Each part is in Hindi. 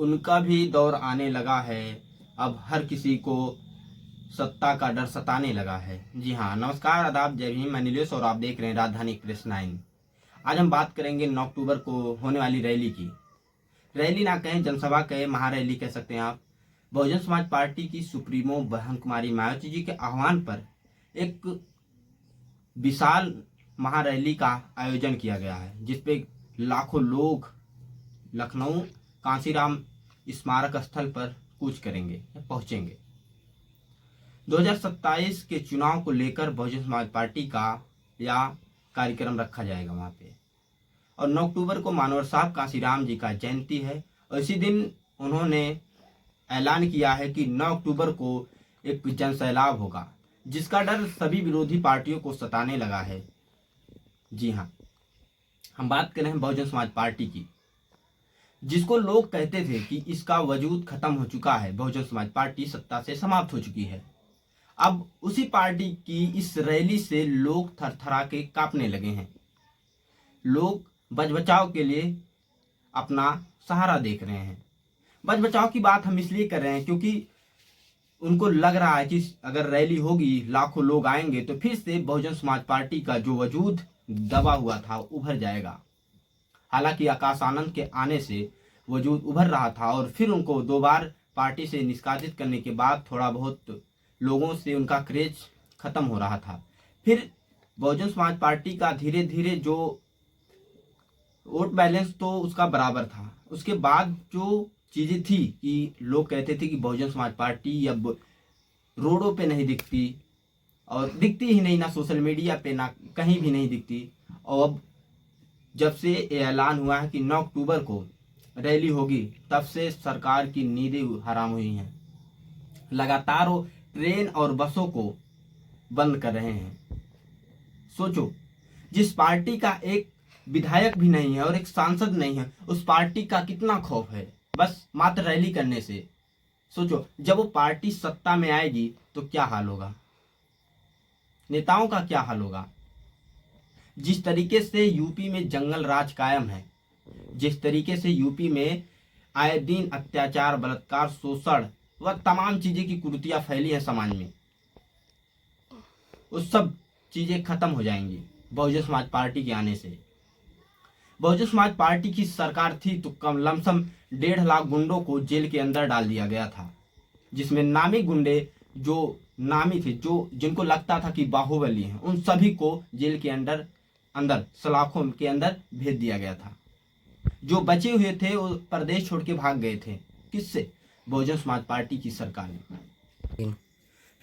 उनका भी दौर आने लगा है। अब हर किसी को सत्ता का डर सताने लगा है। जी हाँ, नमस्कार, आदाब, जय भीम, मैं नीलेश और आप देख रहे हैं राजधानी एक्सप्रेस 9। आज हम बात करेंगे 9 अक्टूबर को होने वाली रैली की। रैली ना कहें, जनसभा कहें, महारैली कह सकते हैं आप। बहुजन समाज पार्टी की सुप्रीमो बहन कुमारी मायावती जी के आह्वान पर एक विशाल महारैली का आयोजन किया गया है, जिसपे लाखों लोग लखनऊ कांसीराम स्मारक स्थल पर कूच करेंगे, पहुंचेंगे। 2027 के चुनाव को लेकर बहुजन समाज पार्टी का या कार्यक्रम रखा जाएगा वहां पे। और 9 अक्टूबर को मानवर साहब कांसीराम जी का जयंती है और इसी दिन उन्होंने ऐलान किया है कि 9 अक्टूबर को एक जनसैलाब होगा, जिसका डर सभी विरोधी पार्टियों को सताने लगा है। जी हाँ, हम बात कर रहे हैं बहुजन समाज पार्टी की, जिसको लोग कहते थे कि इसका वजूद खत्म हो चुका है, बहुजन समाज पार्टी सत्ता से समाप्त हो चुकी है। अब उसी पार्टी की इस रैली से लोग थरथरा के कांपने लगे हैं। लोग बच बचाव के लिए अपना सहारा देख रहे हैं। बच बचाव की बात हम इसलिए कर रहे हैं क्योंकि उनको लग रहा है कि अगर रैली होगी, लाखों लोग आएंगे, तो फिर से बहुजन समाज पार्टी का जो वजूद दबा हुआ था उभर जाएगा। हालांकि आकाश आनंद के आने से वजूद उभर रहा था और फिर उनको 2 बार पार्टी से निष्कासित करने के बाद थोड़ा बहुत लोगों से उनका क्रेज खत्म हो रहा था। फिर बहुजन समाज पार्टी का धीरे धीरे जो वोट बैलेंस तो उसका बराबर था। उसके बाद जो चीजें थी कि लोग कहते थे कि बहुजन समाज पार्टी अब रोडों पे नहीं दिखती, और दिखती ही नहीं, ना सोशल मीडिया पे, ना कहीं भी नहीं दिखती। और अब जब से ऐलान हुआ है कि 9 अक्टूबर को रैली होगी, तब से सरकार की नींदें हराम हुई हैं। लगातार वो ट्रेन और बसों को बंद कर रहे हैं। सोचो, जिस पार्टी का एक विधायक भी नहीं है और एक सांसद नहीं है, उस पार्टी का कितना खौफ है बस मात्र रैली करने से। सोचो, जब वो पार्टी सत्ता में आएगी तो क्या हाल होगा, नेताओं का क्या हाल होगा। जिस तरीके से यूपी में जंगल राज कायम है, जिस तरीके से यूपी में आए दिन अत्याचार, बलात्कार, शोषण व तमाम चीजें की कुरीतियां फैली है समाज में, उस सब चीजें खत्म हो जाएंगी बहुजन समाज पार्टी के आने से। बहुजन समाज पार्टी की सरकार थी तो कम लमसम 1.5 लाख गुंडों को जेल के अंदर डाल दिया गया था, जिसमें नामी गुंडे जो नामी थे, जो जिनको लगता था कि बाहुबली हैं, उन सभी को जेल के अंदर सलाखों के अंदर भेज दिया गया था। जो बचे हुए थे वो प्रदेश छोड़ के भाग गए थे। किससे? बहुजन समाज पार्टी की सरकार ने।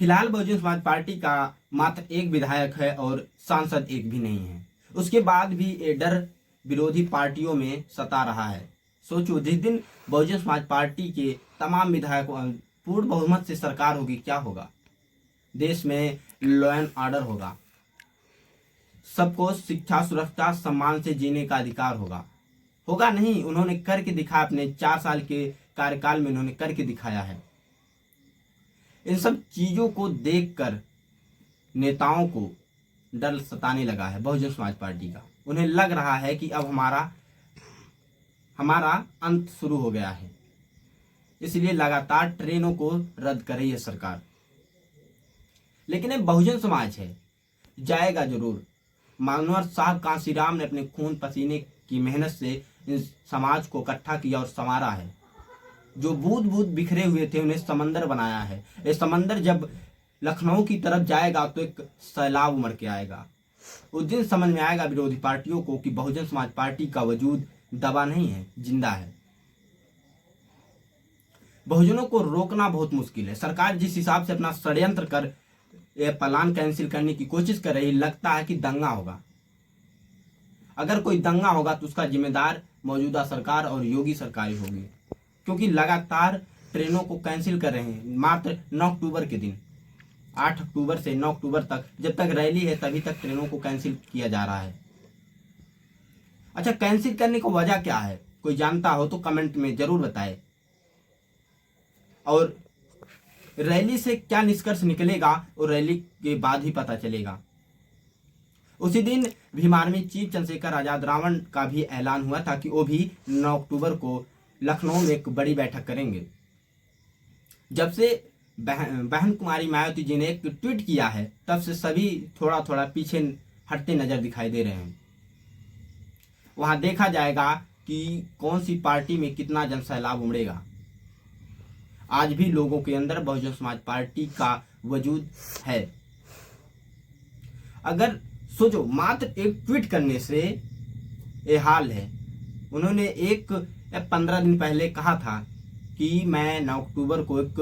फिलहाल बहुजन समाज पार्टी का मात्र एक विधायक है और सांसद एक भी नहीं है। उसके बाद भी ये डर विरोधी पार्टियों में सता रहा है। सोचो, जिस दिन बहुजन समाज पार्टी के तमाम विधायकों पूर्ण बहुमत से सरकार होगी, क्या होगा? देश में लॉ एंड ऑर्डर होगा, सबको शिक्षा, सुरक्षा, सम्मान से जीने का अधिकार होगा नहीं। उन्होंने करके दिखाया, अपने 4 साल के कार्यकाल में उन्होंने करके दिखाया है। इन सब चीजों को देखकर नेताओं को डर सताने लगा है बहुजन समाज पार्टी का। उन्हें लग रहा है कि अब हमारा अंत शुरू हो गया है, इसलिए लगातार ट्रेनों को रद्द कर रही है सरकार। लेकिन ये बहुजन समाज है, जाएगा जरूर। मानवर साहब कांसीराम ने अपने खून पसीने की मेहनत से इस समाज को इकट्ठा किया और संवारा है। जो बूंद बूंद बिखरे हुए थे उन्हें समंदर बनाया है। ये समंदर जब लखनऊ की तरफ जाएगा तो एक सैलाब उमड़ के आएगा। उस दिन समझ में आएगा विरोधी पार्टियों को कि बहुजन समाज पार्टी का वजूद दबा नहीं है, जिंदा है। बहुजनों को रोकना बहुत मुश्किल है। सरकार जिस हिसाब से अपना षड्यंत्र कर यह प्लान कैंसिल करने की कोशिश कर रही, लगता है कि दंगा होगा। अगर कोई दंगा होगा तो उसका जिम्मेदार मौजूदा सरकार और योगी सरकार ही होगी, क्योंकि लगातार ट्रेनों को कैंसिल कर रहे हैं। मात्र 9 अक्टूबर के दिन, 8 अक्टूबर से 9 अक्टूबर तक, जब तक रैली है तभी तक ट्रेनों को कैंसिल किया जा रहा है। अच्छा, कैंसिल करने की वजह क्या है? कोई जानता हो तो कमेंट में जरूर बताए। और रैली से क्या निष्कर्ष निकलेगा और रैली के बाद ही पता चलेगा। उसी दिन भीम आर्मी चीफ चंद्रशेखर आजाद रावण का भी ऐलान हुआ था कि वो भी 9 अक्टूबर को लखनऊ में एक बड़ी बैठक करेंगे। जब से बहन कुमारी मायावती जी ने एक ट्वीट किया है तब से सभी थोड़ा थोड़ा पीछे हटते नजर दिखाई दे रहे हैं। वहां देखा जाएगा कि कौन सी पार्टी में कितना जनसैलाब उमड़ेगा। आज भी लोगों के अंदर बहुजन समाज पार्टी का वजूद है। अगर सोचो, मात्र एक ट्वीट करने से ये हाल है। उन्होंने 15 दिन पहले कहा था कि मैं 9 अक्टूबर को एक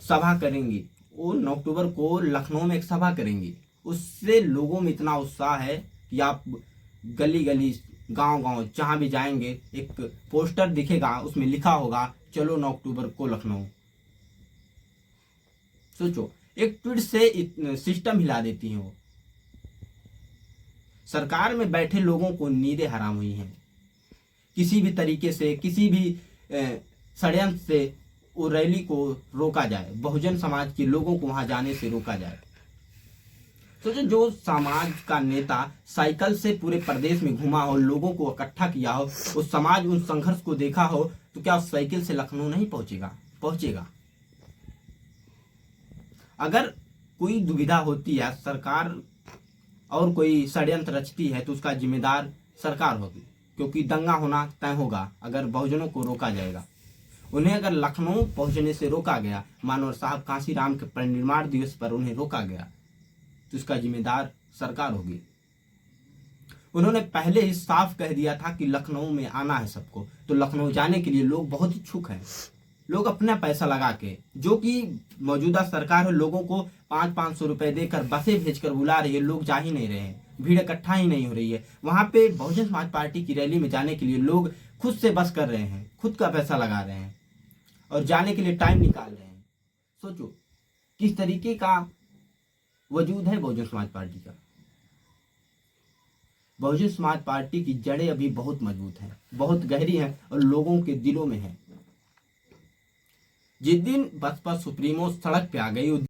सभा करेंगी। वो 9 अक्टूबर को लखनऊ में एक सभा करेंगी। उससे लोगों में इतना उत्साह है कि आप गली गली, गांव गांव जहां भी जाएंगे एक पोस्टर दिखेगा, उसमें लिखा होगा चलो 9 अक्टूबर को लखनऊ। सोचो, एक ट्वीट से सिस्टम हिला देती है वो। सरकार में बैठे लोगों को नींदें हराम हुई हैं। किसी भी तरीके से, किसी भी षड्यंत्र से वो रैली को रोका जाए, बहुजन समाज के लोगों को वहां जाने से रोका जाए। सोचो, जो समाज का नेता साइकिल से पूरे प्रदेश में घुमा हो, लोगों को इकट्ठा किया हो, उस समाज उन संघर्ष को देखा हो, तो क्या उस साइकिल से लखनऊ नहीं पहुंचेगा। अगर कोई दुविधा होती है, सरकार और कोई षड्यंत्र रचती है, तो उसका जिम्मेदार सरकार होगी, क्योंकि दंगा होना तय होगा अगर बहुजनों को रोका जाएगा। उन्हें अगर लखनऊ पहुंचने से रोका गया, मानव साहब कांशीराम के परिनिर्वाण दिवस पर उन्हें रोका गया, तो उसका जिम्मेदार सरकार होगी। उन्होंने पहले ही साफ कह दिया था कि लखनऊ में आना है सबको, तो लखनऊ जाने के लिए लोग बहुत इच्छुक हैं। लोग अपना पैसा लगा के, जो कि मौजूदा सरकार है, लोगों को 500-500 रुपए देकर बसें भेजकर बुला रही है, लोग जा ही नहीं रहे हैं, भीड़ इकट्ठा ही नहीं हो रही है। वहां पे बहुजन समाज पार्टी की रैली में जाने के लिए लोग खुद से बस कर रहे हैं, खुद का पैसा लगा रहे हैं और जाने के लिए टाइम निकाल रहे हैं। सोचो किस तरीके का वजूद है बहुजन समाज पार्टी का। बहुजन समाज पार्टी की जड़ें अभी बहुत मजबूत हैं, बहुत गहरी हैं और लोगों के दिलों में है। जिस दिन बसपा सुप्रीमो सड़क पे आ गई